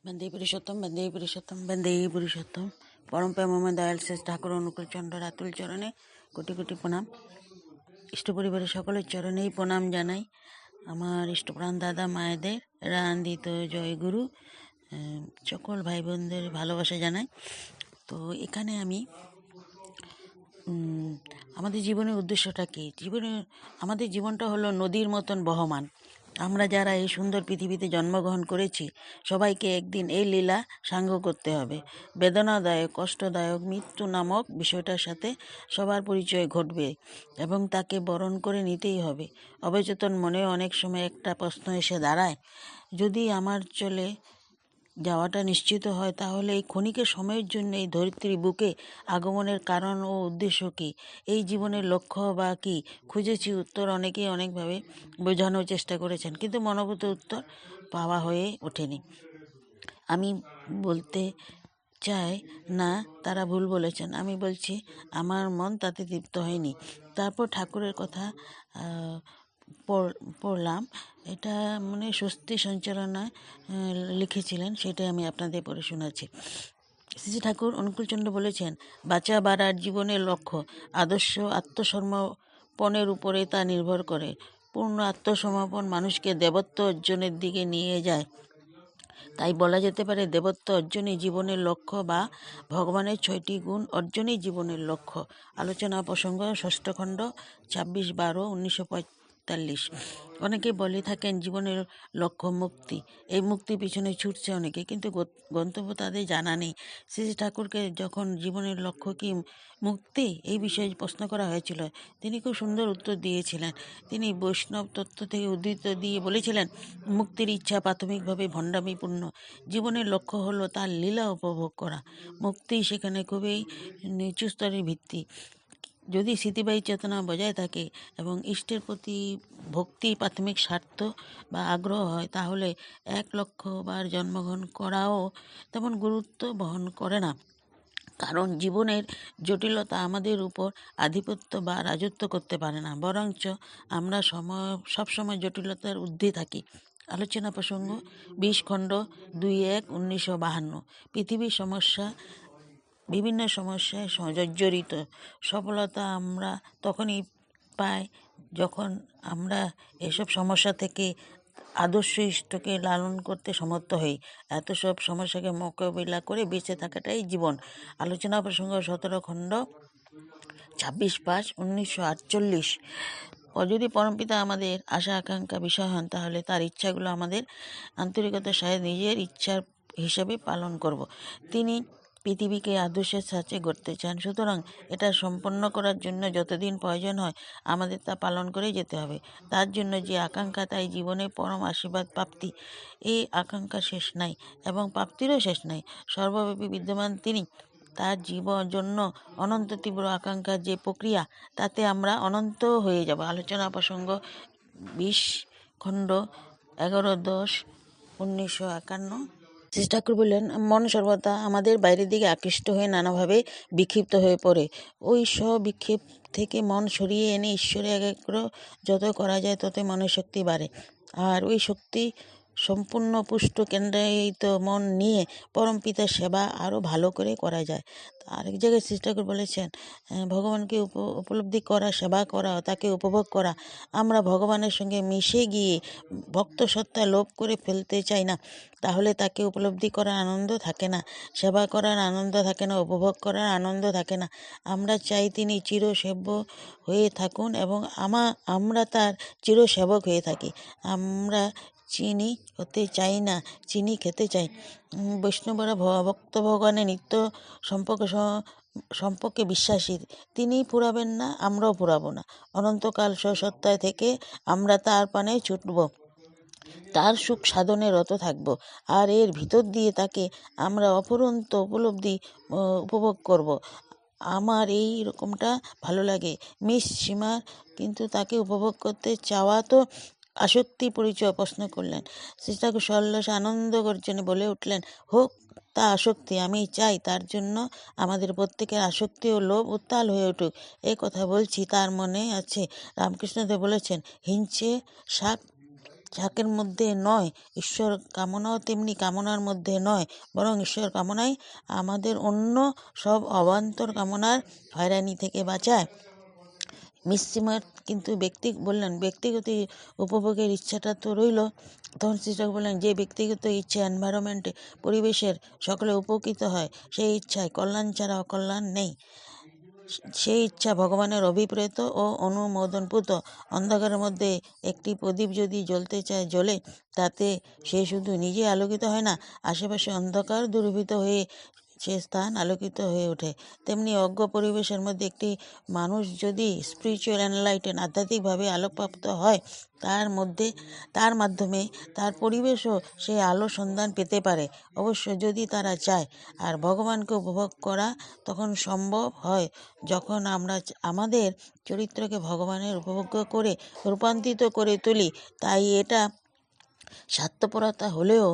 বন্দে পুরুষোত্তম, বন্দে পুরুষোত্তম, বন্দে পুরুষোত্তম। পরম প্রেমময় দয়াল শেষ ঠাকুর অনুকূল চন্দ্র রাতুল চরণে কোটি কোটি প্রণাম। ইষ্ট পরিবারের সকলের চরণেই প্রণাম জানাই। আমার ইষ্টপ্রাণ দাদা মায়েদের রান্দিত জয় গুরু, সকল ভাই বোনদের ভালোবাসা জানাই। তো এখানে আমি আমাদের জীবনের উদ্দেশ্যটা কী? আমাদের জীবনটা হলো নদীর মতন বহমান। আমরা যারা এই সুন্দর পৃথিবীতে জন্মগ্রহণ করেছি, সবাইকে একদিন এই লীলা সাঙ্গ করতে হবে। বেদনাদায়ক, কষ্টদায়ক মৃত্যু নামক বিষয়টার সাথে সবার পরিচয় ঘটবে এবং তাকে বরণ করে নিতেই হবে। অবচেতন মনে অনেক সময় একটা প্রশ্ন এসে দাঁড়ায়, যদি আমার চলে যাওয়াটা নিশ্চিত হয়, তাহলে এই ক্ষণিকের সময়ের জন্য এই ধরিত্রী বুকে আগমনের কারণ ও উদ্দেশ্য কী? এই জীবনের লক্ষ্য বা কী? খুঁজেছি উত্তর, অনেকেই অনেকভাবে বোঝানোর চেষ্টা করেছেন, কিন্তু মনোভূত উত্তর পাওয়া হয়ে ওঠেনি। আমি বলতে চাই না তারা ভুল বলেছেন, আমি বলছি আমার মন তাতে তৃপ্ত হয়নি। তারপর ঠাকুরের কথা পড়লাম, এটা স্বস্তি সঞ্চালনায় লিখেছিলেন, সেটাই আমি আপনাদের পড়ে শোনাচ্ছি। শ্রী ঠাকুর অনুকূলচন্দ্র বলেছেন, বাঁচা বাড়ার জীবনের লক্ষ্য আদর্শ আত্মসমর্পণের উপরে তা নির্ভর করে। পূর্ণ আত্মসমর্পণ মানুষকে দেবত্ব অর্জনের দিকে নিয়ে যায়। তাই বলা যেতে পারে, দেবত্ব অর্জনই জীবনের লক্ষ্য বা ভগবানের 6টি গুণ অর্জনই জীবনের লক্ষ্য। আলোচনা প্রসঙ্গ 6ষ্ঠ খণ্ড 26/12/1945। অনেকে বলে থাকেন জীবনের লক্ষ্য মুক্তি। এই মুক্তির পিছনে ছুটছে অনেকে, কিন্তু গন্তব্য তাদের জানা নেই। শ্রী ঠাকুরকে যখন জীবনের লক্ষ্য কি মুক্তি এই বিষয়ে প্রশ্ন করা হয়েছিল, তিনি খুব সুন্দর উত্তর দিয়েছিলেন। তিনি বৈষ্ণব তত্ত্ব থেকে উদ্ধৃত দিয়ে বলেছিলেন, মুক্তির ইচ্ছা প্রাথমিকভাবে ভণ্ডামিপূর্ণ। জীবনের লক্ষ্য হলো তার লীলা উপভোগ করা। মুক্তি সেখানে খুবই নিচু স্তরের ভিত্তি। যদি স্মৃতিবাহী চেতনা বজায় থাকে এবং ইষ্টের প্রতি ভক্তি প্রাথমিক স্বার্থ বা আগ্রহ হয়, তাহলে 1,00,000 বার জন্মগ্রহণ করাও তেমন গুরুত্ব বহন করে না। কারণ জীবনের জটিলতা আমাদের উপর আধিপত্য বা রাজত্ব করতে পারে না, বরঞ্চ আমরা সবসময় জটিলতার ঊর্ধ্বে থাকি। আলোচনা প্রসঙ্গ 20 খণ্ড 2/1/1952। পৃথিবীর বিভিন্ন সমস্যায় জর্জরিত। সফলতা আমরা তখনই পাই যখন আমরা এসব সমস্যা থেকে আদর্শ ইষ্টকে লালন করতে সমর্থ হই। এত সব সমস্যাকে মোকাবিলা করে বেঁচে থাকাটাই জীবন। আলোচনা প্রসঙ্গ 17 খণ্ড 26/5/1948। যদি পরমপিতা আমাদের আশা আকাঙ্ক্ষা বিষয় হন, তাহলে তার ইচ্ছাগুলো আমাদের আন্তরিকতার সাথে নিজের ইচ্ছার হিসেবে পালন করব। তিনি পৃথিবীকে আদর্শের সাথে গড়তে চান, সুতরাং এটা সম্পন্ন করার জন্য যতদিন প্রয়োজন হয় আমাদের তা পালন করে যেতে হবে। তার জন্য যে আকাঙ্ক্ষা, তাই জীবনে পরম আশীর্বাদ প্রাপ্তি। এই আকাঙ্ক্ষা শেষ নাই এবং প্রাপ্তিরও শেষ নাই। সর্বব্যাপী বিদ্যমান তিনি। তার জন্য অনন্ত তীব্র আকাঙ্ক্ষার যে প্রক্রিয়া, তাতে আমরা অনন্ত হয়ে যাব। আলোচনা প্রসঙ্গ 20 খণ্ড 11/10/1951। শ্রী ঠাকুর বললেন, মন সর্বদা আমাদের বাইরের দিকে আকৃষ্ট হয়ে নানাভাবে বিক্ষিপ্ত হয়ে পড়ে। ওই বিক্ষেপ থেকে মন সরিয়ে এনে ঈশ্বরে একাগ্র যত করা যায়, তত মনের শক্তি বাড়ে। আর ওই শক্তি সম্পূর্ণ পুষ্ট কেন্দ্রায়িত মন নিয়ে পরমপিতার সেবা আরও ভালো করে করা যায়। আরেক জায়গায় শ্রী ঠাকুর বলেছেন, ভগবানকে উপলব্ধি করা, সেবা করা, তাকে উপভোগ করা। আমরা ভগবানের সঙ্গে মিশে গিয়ে ভক্ত সত্তা লোভ করে ফেলতে চাই না, তাহলে তাকে উপলব্ধি করার আনন্দ থাকে না, সেবা করার আনন্দ থাকে না, উপভোগ করার আনন্দ থাকে না। আমরা চাই তিনি চিরসেব্য হয়ে থাকুন এবং আমরা তার চিরসেবক হয়ে থাকি। আমরা চিনি হতে চাই না, চিনি খেতে চাই। বৈষ্ণবরা ভক্ত ভগবানের নিত্য সম্পর্কে বিশ্বাসী। তিনি পুরাবেন না, আমরাও পুরাবো না। অনন্তকাল সত্তায় থেকে আমরা তার পানে ছুটব, তার সুখ সাধনে রত থাকব, আর এর ভিতর দিয়ে তাকে আমরা অফুরন্ত উপভোগ করব। আমার এই রকমটা ভালো লাগে মিস সীমার, কিন্তু তাকে উপভোগ করতে চাওয়া তো আসক্তি পরিচয়। প্রশ্ন করলেন শ্রী ঠাকুর সল্লাসে আনন্দ গর্জনে বলে উঠলেন, হোক তা আসক্তি, আমি চাই তার জন্য আমাদের প্রত্যেকের আসক্তি ও লোভ উত্তাল হয়ে উঠুক। এই কথা বলছি, তার মনে আছে রামকৃষ্ণদেব বলেছেন, হিংসে শাক ঝাঁকের মধ্যে নয়, ঈশ্বর কামনাও তেমনি কামনার মধ্যে নয়, বরং ঈশ্বর কামনাই আমাদের অন্য সব অবান্তর কামনার হয়রানি থেকে বাঁচায়। মিসিমার কিন্তু ব্যক্তিগত উপভোগের ইচ্ছাটা তো রইল। তখন শিক্ষক বললেন, যে ব্যক্তিগত ইচ্ছা এনভায়রনমেন্টে পরিবেশের সকলে উপকৃত হয়, সেই ইচ্ছায় কল্যাণ ছাড়া অকল্যাণ নেই। সেই ইচ্ছা ভগবানের অভিপ্রেত ও অনুমোদনপুত। অন্ধকারের মধ্যে একটি প্রদীপ যদি জ্বলতে চায় জ্বলে, তাতে সে শুধু নিজে আলোকিত হয় না, আশেপাশে অন্ধকার দূরীভূত হয়ে সে স্থান আলোকিত হয়ে ওঠে। তেমনি অজ্ঞ পরিবেশের মধ্যে একটি মানুষ যদি স্পিরিচুয়াল এনলাইটেন আধ্যাত্মিকভাবে আলোকপ্রাপ্ত হয়, তার মাধ্যমে তার পরিবেশও সে আলো সন্ধান পেতে পারে, অবশ্য যদি তারা চায়। আর ভগবানকে উপভোগ করা তখন সম্ভব হয় যখন আমরা আমাদের চরিত্রকে ভগবানের উপভোগ্য করে রূপান্তরিত করে তুলি। তাই এটা স্বার্থপরতা হলেও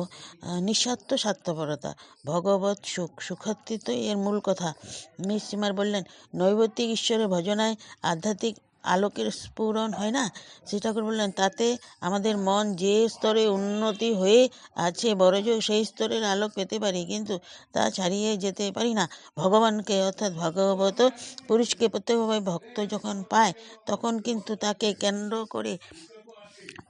নিঃস্বার্থ স্বার্থপরতা। ভগবৎ সুখাতীত এর মূল কথা। মিস সিমার বললেন, নৈবতিক ঈশ্বরের ভজনায় আধ্যাত্মিক আলোকের স্ফুরণ হয় না? শ্রী ঠাকুর বললেন, তাতে আমাদের মন যে স্তরে উন্নতি হয়ে আছে বড়জোর সেই স্তরের আলোক পেতে পারি, কিন্তু তা ছাড়িয়ে যেতে পারি না। ভগবানকে অর্থাৎ ভগবত পুরুষকে প্রত্যক্ষভাবে ভক্ত যখন পায়, তখন কিন্তু তাকে কেন্দ্র করে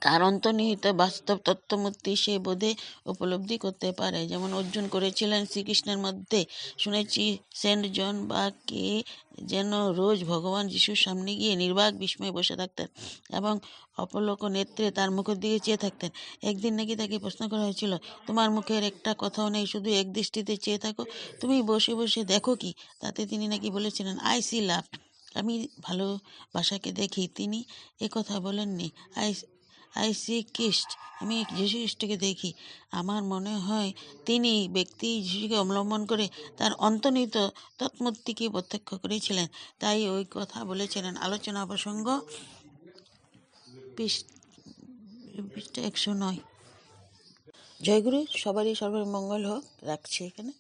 তার অন্তর্নিহিত বাস্তব তত্ত্বমূর্তি সে বোধে উপলব্ধি করতে পারে, যেমন অর্জুন করেছিলেন শ্রীকৃষ্ণের মধ্যে। শুনেছি সেন্ট জন বা কে যেন রোজ ভগবান যিশুর সামনে গিয়ে নির্বাক বিস্ময়ে বসে থাকতেন এবং অপলক নেত্রে তার মুখের দিকে চেয়ে থাকতেন। একদিন নাকি তাকে প্রশ্ন করা হয়েছিল, তোমার মুখের একটা কথাও নেই, শুধু এক দৃষ্টিতে চেয়ে থাকো, তুমি বসে বসে দেখো কি? তাতে তিনি নাকি বলেছিলেন, আই সি লাভ, আমি ভালোবাসাকে দেখি। তিনি কথা বলেননি, আই সি খ্রিস্ট, আমি যীশু খ্রিস্টকে দেখি। আমার মনে হয় তিনি ব্যক্তি যীশুকে অবলম্বন করে তার অন্তর্নিহিত তৎমূর্তিকে প্রত্যক্ষ করেছিলেন, তাই ওই কথা বলেছিলেন। আলোচনা প্রসঙ্গ পৃষ্ঠা 109। জয়গুরু, সবারই সর্বমঙ্গল হোক। রাখছি এখানে।